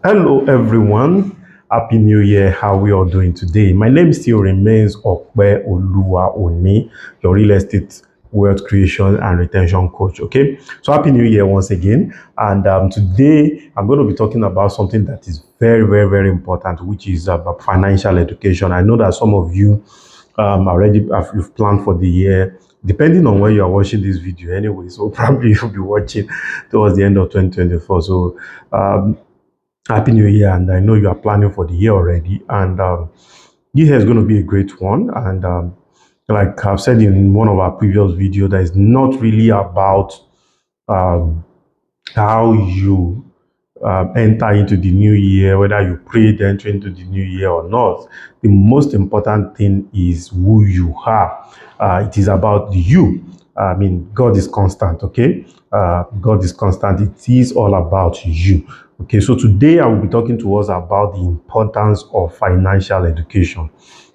Hello, everyone. Happy New Year. How we all doing today? My name still remains Okpe Oluwa Oni, your real estate wealth creation and retention coach. Okay, so happy New Year once again. And today I'm going to be talking about something that is very, very, very important, which is about financial education. I know that some of you already have you've planned for the year, depending on where you are watching this video anyway. So probably you'll be watching towards the end of 2024. So um, Happy New Year, and I know you are planning for the year already. And this year is going to be a great one. And like I've said in one of our previous videos, that is not really about um, how you enter into the new year, whether you pray to enter into the new year or not. The most important thing is who you are. It is about you. I mean, God is constant, okay? God is constant. It is all about you. Okay, so today I will be talking to us about the importance of financial education.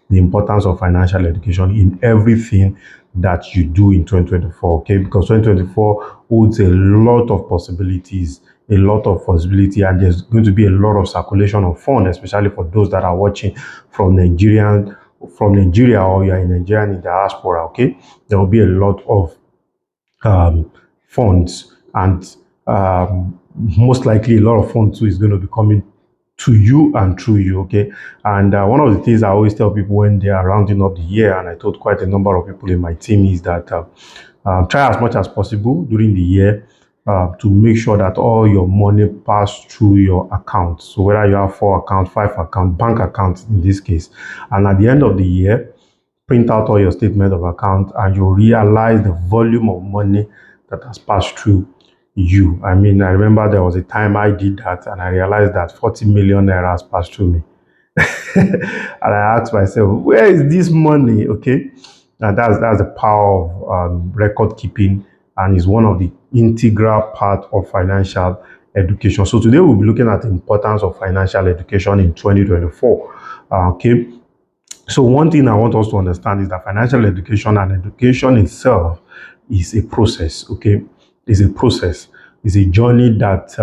The importance of financial education in everything that you do in 2024, okay? Because 2024 holds a lot of possibilities, and there's going to be a lot of circulation of funds, especially for those that are watching from Nigeria, or you are in Nigeria in diaspora, okay? There will be a lot of funds, and most likely a lot of funds too is going to be coming to you and through you, okay? And one of the things I always tell people when they are rounding up the year, and I told quite a number of people in my team, is that try as much as possible during the year to make sure that all your money pass through your account. So whether you have 4 accounts, 5 accounts, bank accounts in this case, and at the end of the year, print out all your statement of account, and you realize the volume of money that has passed through you. I mean, I remember there was a time I did that, and I realized that 40 million naira has passed through me. And I asked myself, where is this money? Okay. And that's the power of record keeping, and is one of the integral part of financial education. So today we'll be looking at the importance of financial education in 2024. Okay. So one thing I want us to understand is that financial education and education itself is a process. Okay, it's a process. It's a journey that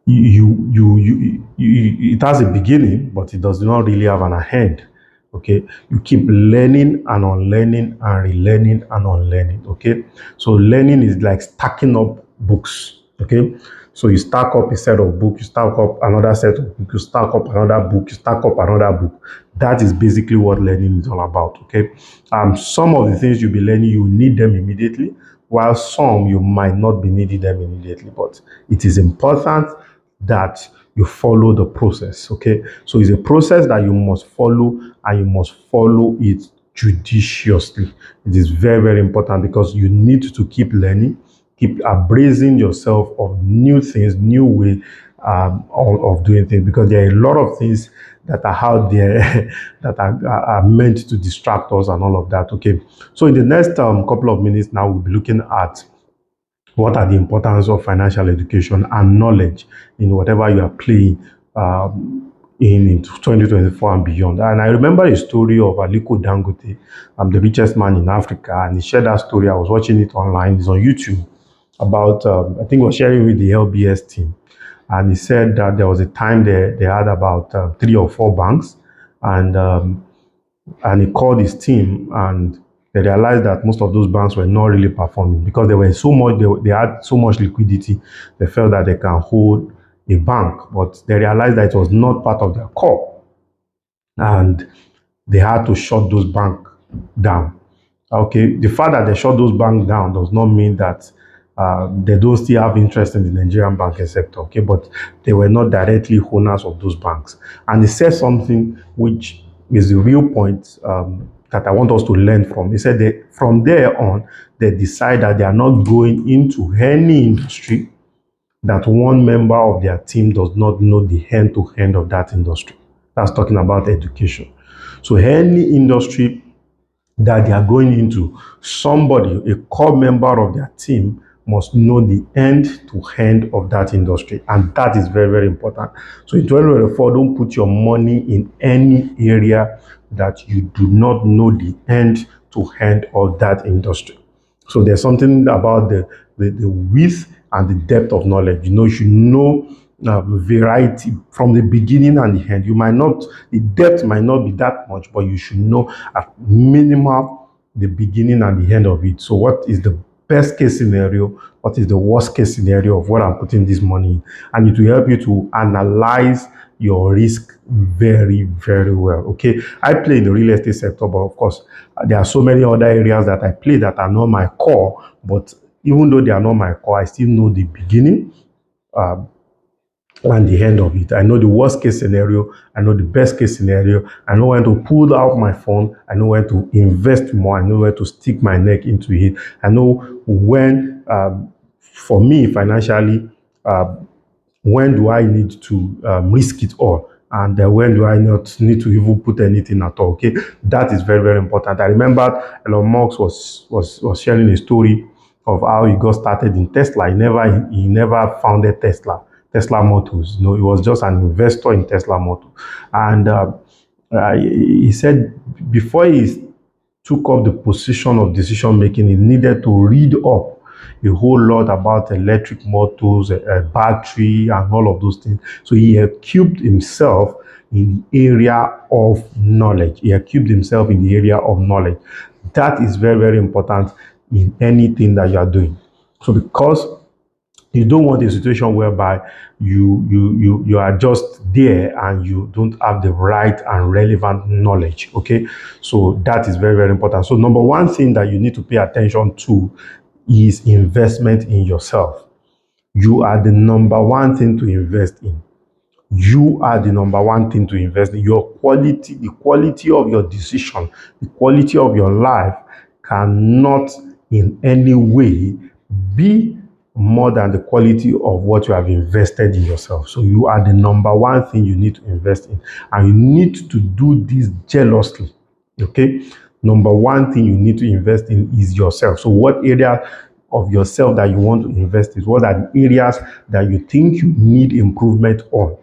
it has a beginning, but it does not really have an end. Okay, you keep learning and unlearning and relearning and unlearning. Okay, so learning is like stacking up books. Okay, so you stack up a set of books, you stack up another set of books, you stack up another book, you stack up another book. That is basically what learning is all about. Okay, some of the things you'll be learning, you need them immediately, while some you might not be needing them immediately. But it is important that you follow the process. Okay, so it's a process that you must follow, and you must follow it judiciously. It is very, very important, because you need to keep learning, keep abrazing yourself of new things, new way of doing things, because there are a lot of things that are out there that are meant to distract us and all of that. Okay, so in the next couple of minutes now, we'll be looking at what are the importance of financial education and knowledge in whatever you are playing in 2024 and beyond. And I remember a story of Aliko Dangote, the richest man in Africa, and he shared that story. I was watching it online. It's on YouTube about, I think he was sharing with the LBS team. And he said that there was a time they had about 3 or 4 banks, and and he called his team, and they realized that most of those banks were not really performing because they were so much they had so much liquidity. They felt that they can hold a bank, but they realized that it was not part of their core, and they had to shut those banks down. Okay, the fact that they shut those banks down does not mean that they don't still have interest in the Nigerian banking sector. Okay, but they were not directly owners of those banks. And he said something which is the real point that I want us to learn from. He said that from there on, they decide that they are not going into any industry that one member of their team does not know the end to end of that industry. That's talking about education. So any industry that they are going into, somebody, a core member of their team, must know the end to end of that industry. And that is very, very important. So in 2024, don't put your money in any area that you do not know the end to end of that industry. So there's something about the width and the depth of knowledge. You should know variety from the beginning and the end. You might not, the depth might not be that much, but you should know at minimum the beginning and the end of it. So what is the best case scenario? What is the worst case scenario of what I'm putting this money in? And it will help you to analyze your risk very, very well. Okay. I play in the real estate sector, but of course, there are so many other areas that I play that are not my core. But even though they are not my core, I still know the beginning and the end of it. I know the worst case scenario. I know the best case scenario. I know when to pull out my phone. I know when to invest more. I know where to stick my neck into it. I know when, for me, financially, when do I need to risk it all? And when do I not need to even put anything at all? Okay, that is very, very important. I remember Elon Musk was sharing a story of how he got started in Tesla. He never founded Tesla Motors. You know, he was just an investor in Tesla Motors, and he said before he took up the position of decision making, he needed to read up a whole lot about electric motors, battery, and all of those things. So he equipped himself in the area of knowledge. He equipped himself in the area of knowledge. That is very, very important in anything that you are doing. So because you don't want a situation whereby you are just there and you don't have the right and relevant knowledge. Okay, so that is very, very important. So number one thing that you need to pay attention to is investment in yourself. You are the number one thing to invest in. You are the number one thing to invest in. Your quality, the quality of your decision, the quality of your life cannot in any way be more than the quality of what you have invested in yourself. So you are the number one thing you need to invest in. And you need to do this jealously. Okay? Number one thing you need to invest in is yourself. So what area of yourself that you want to invest in? What are the areas that you think you need improvement on?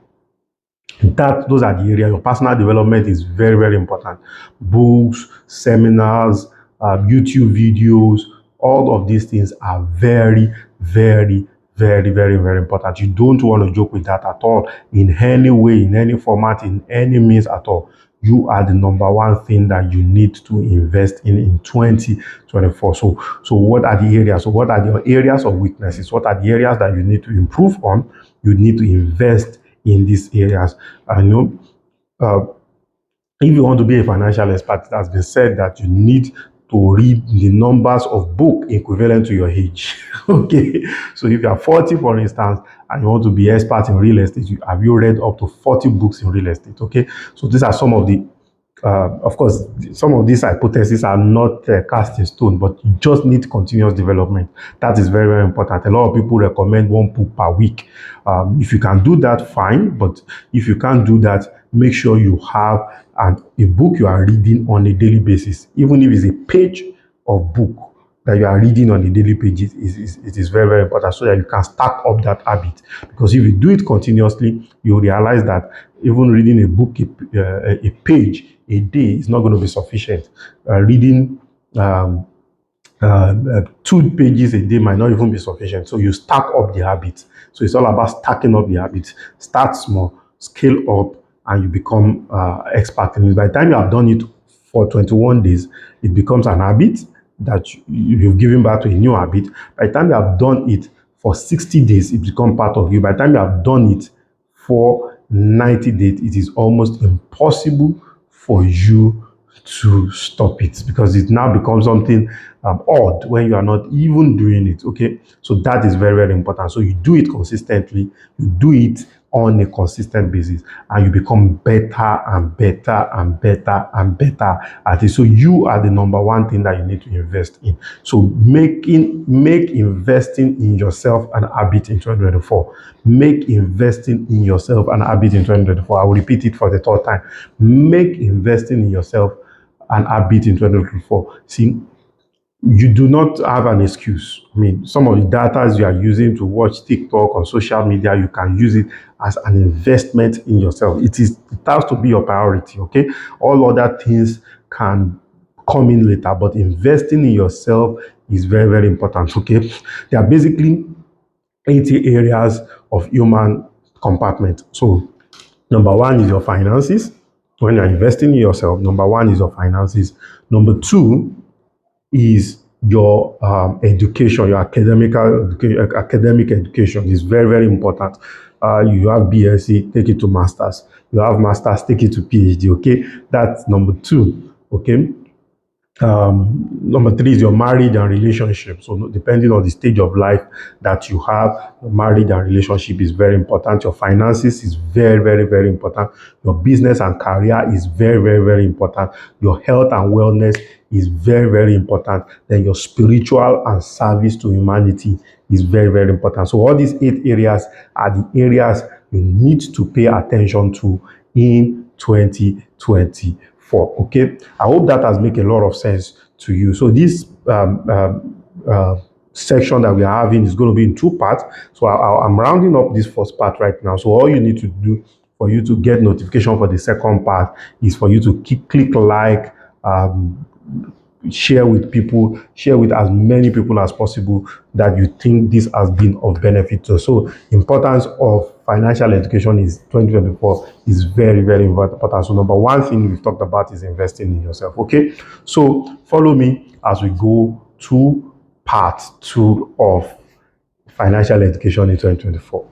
Those are the areas. Your personal development is very, very important. Books, seminars, YouTube videos, all of these things are very, very, very, very, very important. You don't want to joke with that at all, in any way, in any format, in any means at all. You are the number one thing that you need to invest in 2024. So what are the areas? So what are the areas of weaknesses? What are the areas that you need to improve on? You need to invest in these areas. I know uh, if you want to be a financial expert, it has been said that you need to read the numbers of book equivalent to your age. Okay, so if you are 40, for instance, and you want to be expert in real estate, have you read up to 40 books in real estate? Okay, so these are some of the of course, some of these hypotheses are not cast in stone, but you just need continuous development. That is very, very important. A lot of people recommend one book per week. If you can do that, fine. But if you can't do that, make sure you have a book you are reading on a daily basis, even if it's a page of book that you are reading on a daily page. It is very, very important so that you can stack up that habit. Because if you do it continuously, you realize that even reading a book, a page a day is not going to be sufficient. Reading 2 pages a day might not even be sufficient. So you stack up the habits. So it's all about stacking up the habits. Start small, scale up, and you become expert in it. By the time you have done it for 21 days, it becomes an habit that you've given back to a new habit. By the time you have done it for 60 days, it becomes part of you. By the time you have done it for 90 days, it is almost impossible for you to stop it because it now becomes something odd when you are not even doing it. Okay, so that is very, very important. So you do it consistently, you do it on a consistent basis, and you become better and better and better and better at it. So you are the number one thing that you need to invest in. So make investing in yourself an habit in 2024. Make investing in yourself an habit in 2024. I will repeat it for the third time. Make investing in yourself an habit in 2024. See, you do not have an excuse. I mean, some of the data you are using to watch TikTok on social media, you can use it as an investment in yourself. It has to be your priority, okay? All other things can come in later, but investing in yourself is very, very important, okay? There are basically 80 areas of human compartment. So number one is your finances. When you're investing in yourself, number one is your finances. Number two is your education, your academic education is very, very important. You have BSc, take it to masters. You have masters, take it to PhD. Okay, that's number two. Okay, number three is your marriage and relationship. So depending on the stage of life that you have, your marriage and relationship is very important. Your finances is very, very, very important. Your business and career is very, very, very important. Your health and wellness is very, very important. Then your spiritual and service to humanity is very, very important. So all these 8 areas are the areas you need to pay attention to in 2024. Okay, I hope that has made a lot of sense to you. So this section that we are having is going to be in 2 parts. So I'm rounding up this first part right now. So all you need to do for you to get notification for the second part is for you to click like, share with people, share with as many people as possible that you think this has been of benefit to. So importance of financial education is 2024 is very, very important. So number one thing we've talked about is investing in yourself. Okay, so follow me as we go to part 2 of financial education in 2024.